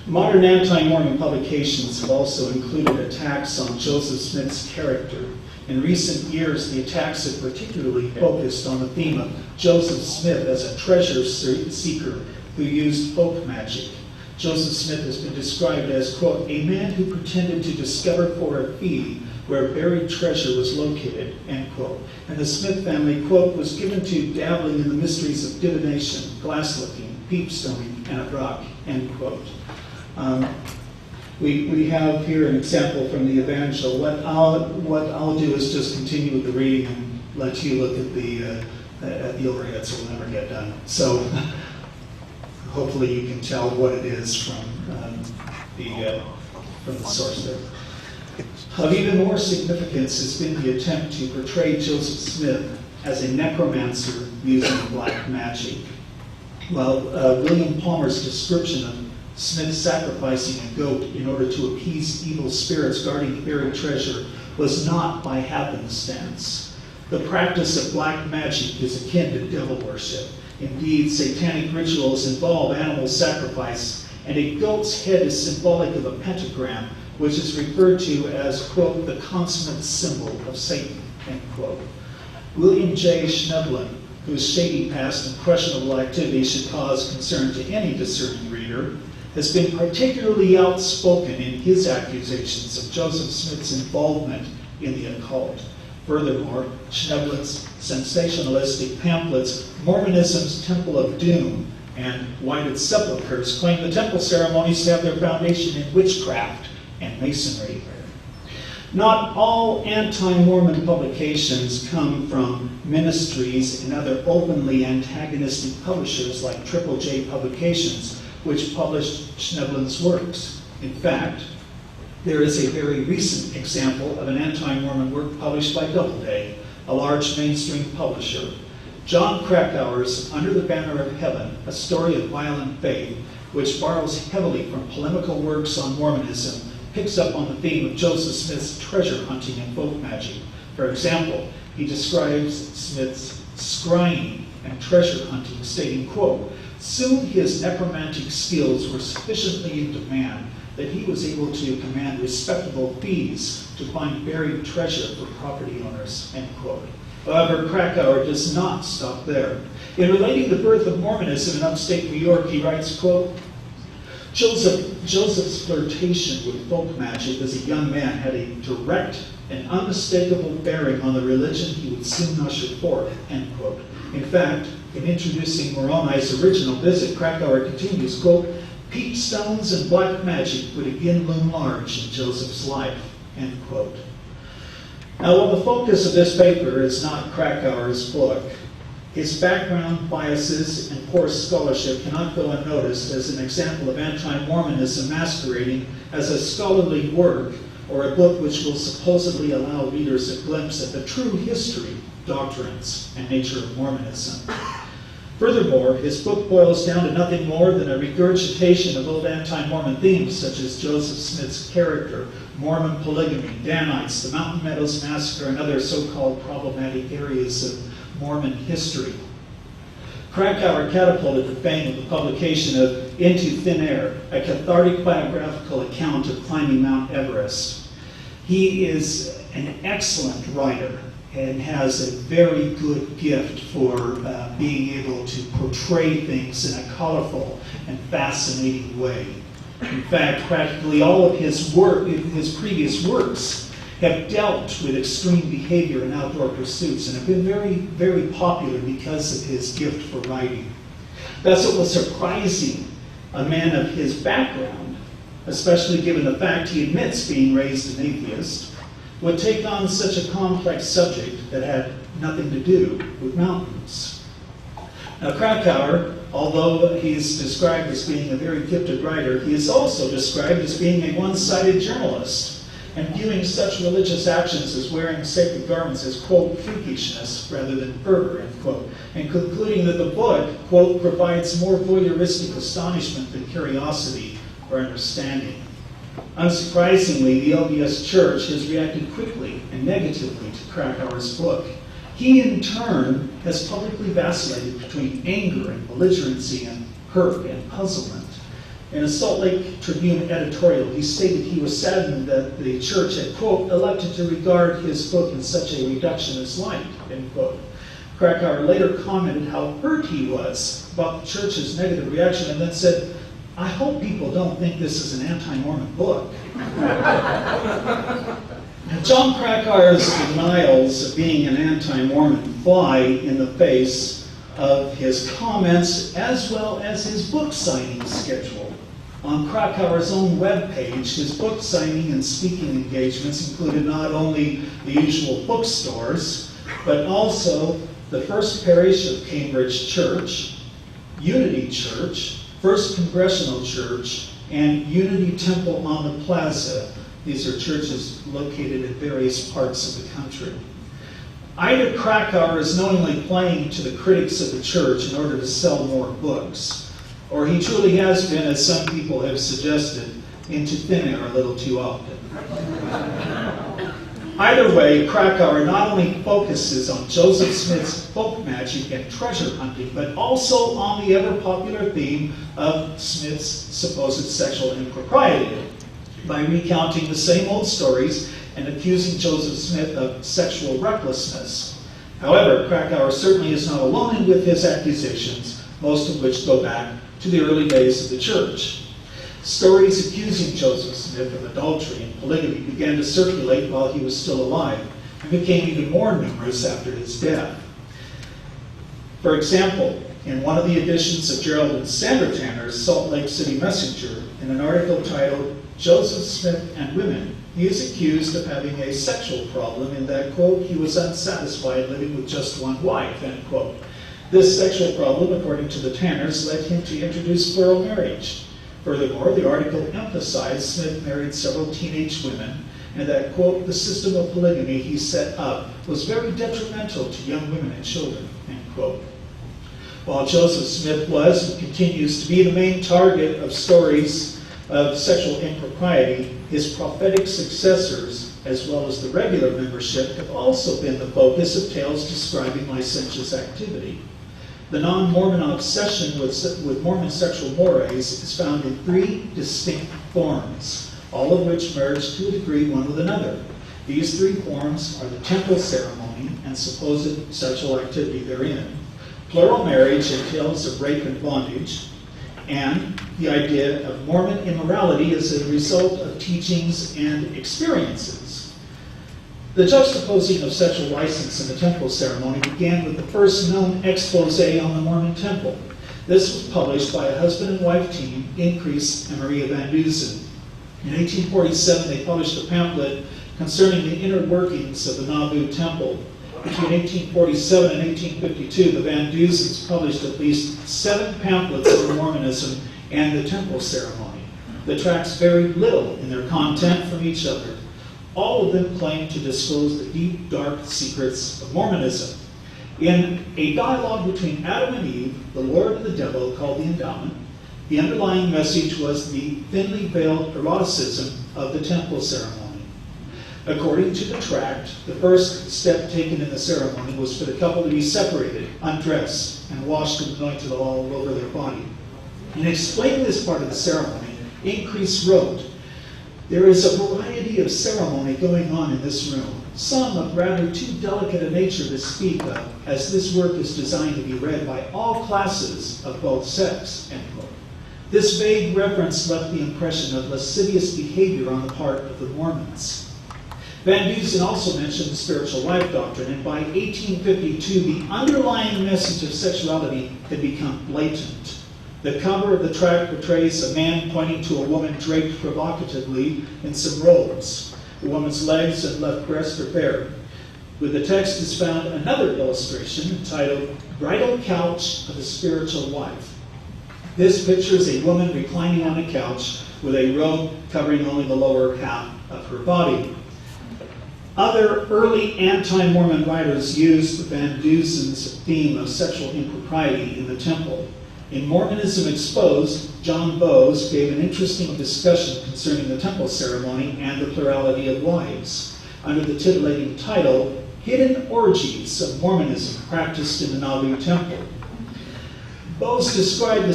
Modern anti-Mormon publications have also included attacks on Joseph Smith's character. In recent years, the attacks have particularly focused on the theme of Joseph Smith as a treasure seeker who used folk magic. Joseph Smith has been described as, quote, a man who pretended to discover for a fee where buried treasure was located, end quote. And the Smith family, quote, was given to dabbling in the mysteries of divination, glass-looking, peepstoning, and abrak, end quote. We have here an example from the Evangel. What I'll do is just continue with the reading and let you look at the overhead, so we'll never get done. So hopefully you can tell what it is from the source there. Of even more significance has been the attempt to portray Joseph Smith as a necromancer using black magic. Well, William Palmer's description of Smith sacrificing a goat in order to appease evil spirits guarding the buried treasure was not by happenstance. The practice of black magic is akin to devil worship. Indeed, satanic rituals involve animal sacrifice, and a goat's head is symbolic of a pentagram, which is referred to as, quote, the consummate symbol of Satan, end quote. William J. Schneblin, whose shady past and questionable activity should cause concern to any discerning reader, has been particularly outspoken in his accusations of Joseph Smith's involvement in the occult. Furthermore, Schneblin's sensationalistic pamphlets, Mormonism's Temple of Doom and Whited Sepulchres, claim the temple ceremonies to have their foundation in witchcraft and masonry. Not all anti-Mormon publications come from ministries and other openly antagonistic publishers like Triple J Publications, which published Schneblin's works. In fact, there is a very recent example of an anti-Mormon work published by Doubleday, a large mainstream publisher. John Krakauer's Under the Banner of Heaven, A Story of Violent Faith, which borrows heavily from polemical works on Mormonism, picks up on the theme of Joseph Smith's treasure hunting and folk magic. For example, he describes Smith's scrying and treasure hunting, stating, quote, soon his necromantic skills were sufficiently in demand that he was able to command respectable fees to find buried treasure for property owners, end quote. However, Krakauer does not stop there. In relating the birth of Mormonism in upstate New York, he writes, quote, Joseph's flirtation with folk magic as a young man had a direct and unmistakable bearing on the religion he would soon usher forth, end quote. In fact, in introducing Moroni's original visit, Krakauer continues, quote, peepstones and black magic would again loom large in Joseph's life, end quote. Now, while the focus of this paper is not Krakauer's book, his background, biases, and poor scholarship cannot go unnoticed as an example of anti-Mormonism masquerading as a scholarly work or a book which will supposedly allow readers a glimpse at the true history, doctrines, and nature of Mormonism. Furthermore, his book boils down to nothing more than a regurgitation of old anti-Mormon themes such as Joseph Smith's character, Mormon polygamy, Danites, the Mountain Meadows Massacre, and other so-called problematic areas of Mormon history. Krakauer catapulted the fame of the publication of Into Thin Air, a cathartic biographical account of climbing Mount Everest. He is an excellent writer and has a very good gift for being able to portray things in a colorful and fascinating way. In fact, practically all of his previous works have dealt with extreme behavior and outdoor pursuits and have been very, very popular because of his gift for writing. Thus, it was surprising a man of his background, especially given the fact he admits being raised an atheist, would take on such a complex subject that had nothing to do with mountains. Now, Krakauer, although he's described as being a very gifted writer, he is also described as being a one-sided journalist and viewing such religious actions as wearing sacred garments as, quote, freakishness rather than fervor, end quote, and concluding that the book, quote, provides more voyeuristic astonishment than curiosity or understanding. Unsurprisingly, the LDS Church has reacted quickly and negatively to Krakauer's book. He, in turn, has publicly vacillated between anger and belligerency and hurt and puzzlement. In a Salt Lake Tribune editorial, he stated he was saddened that the church had, quote, elected to regard his book in such a reductionist light, end quote. Krakauer later commented how hurt he was about the church's negative reaction and then said, I hope people don't think this is an anti-Mormon book. John Krakauer's denials of being an anti-Mormon fly in the face of his comments as well as his book signing schedule. On Krakauer's own webpage, his book signing and speaking engagements included not only the usual bookstores, but also the First Parish of Cambridge Church, Unity Church, First Congregational Church, and Unity Temple on the Plaza. These are churches located in various parts of the country. Either Krakauer is knowingly playing to the critics of the church in order to sell more books, or he truly has been, as some people have suggested, into thin air a little too often. Either way, Krakauer not only focuses on Joseph Smith's folk magic and treasure hunting, but also on the ever-popular theme of Smith's supposed sexual impropriety by recounting the same old stories and accusing Joseph Smith of sexual recklessness. However, Krakauer certainly is not alone with his accusations, most of which go back to the early days of the church. Stories accusing Joseph Smith of adultery and polygamy began to circulate while he was still alive and became even more numerous after his death. For example, in one of the editions of Gerald and Sandra Tanner's Salt Lake City Messenger, in an article titled Joseph Smith and Women, he is accused of having a sexual problem in that, quote, he was unsatisfied living with just one wife, end quote. This sexual problem, according to the Tanners, led him to introduce plural marriage. Furthermore, the article emphasized Smith married several teenage women and that, quote, the system of polygamy he set up was very detrimental to young women and children, end quote. While Joseph Smith was and continues to be the main target of stories of sexual impropriety, his prophetic successors, as well as the regular membership, have also been the focus of tales describing licentious activity. The non-Mormon obsession with Mormon sexual mores is found in three distinct forms, all of which merge to a degree one with another. These three forms are the temple ceremony and supposed sexual activity therein, plural marriage and tales of rape and bondage, and the idea of Mormon immorality as a result of teachings and experiences. The juxtaposing of sexual license in the temple ceremony began with the first known expose on the Mormon temple. This was published by a husband and wife team, Increase and Maria Van Dusen. In 1847, they published a pamphlet concerning the inner workings of the Nauvoo temple. Between 1847 and 1852, the Van Dusens published at least 7 pamphlets on Mormonism and the temple ceremony. The tracts varied little in their content from each other. All of them claimed to disclose the deep, dark secrets of Mormonism. In A Dialogue Between Adam and Eve, the Lord and the Devil, called The Endowment, the underlying message was the thinly veiled eroticism of the temple ceremony. According to the tract, the first step taken in the ceremony was for the couple to be separated, undressed, and washed and anointed all over their body. In explaining this part of the ceremony, Increase wrote, there is a variety of ceremony going on in this room, some of rather too delicate a nature to speak of, as this work is designed to be read by all classes of both sex, end quote. This vague reference left the impression of lascivious behavior on the part of the Mormons. Van Dusen also mentioned the spiritual life doctrine, and by 1852, the underlying message of sexuality had become blatant. The cover of the tract portrays a man pointing to a woman draped provocatively in some robes. The woman's legs and left breast are bare. With the text is found another illustration entitled Bridal Couch of the Spiritual Wife. This pictures a woman reclining on a couch with a robe covering only the lower half of her body. Other early anti-Mormon writers used the Van Dusen's theme of sexual impropriety in the temple. In Mormonism Exposed, John Bowes gave an interesting discussion concerning the temple ceremony and the plurality of wives, under the titillating title, Hidden Orgies of Mormonism Practiced in the Nauvoo Temple. Bowes described the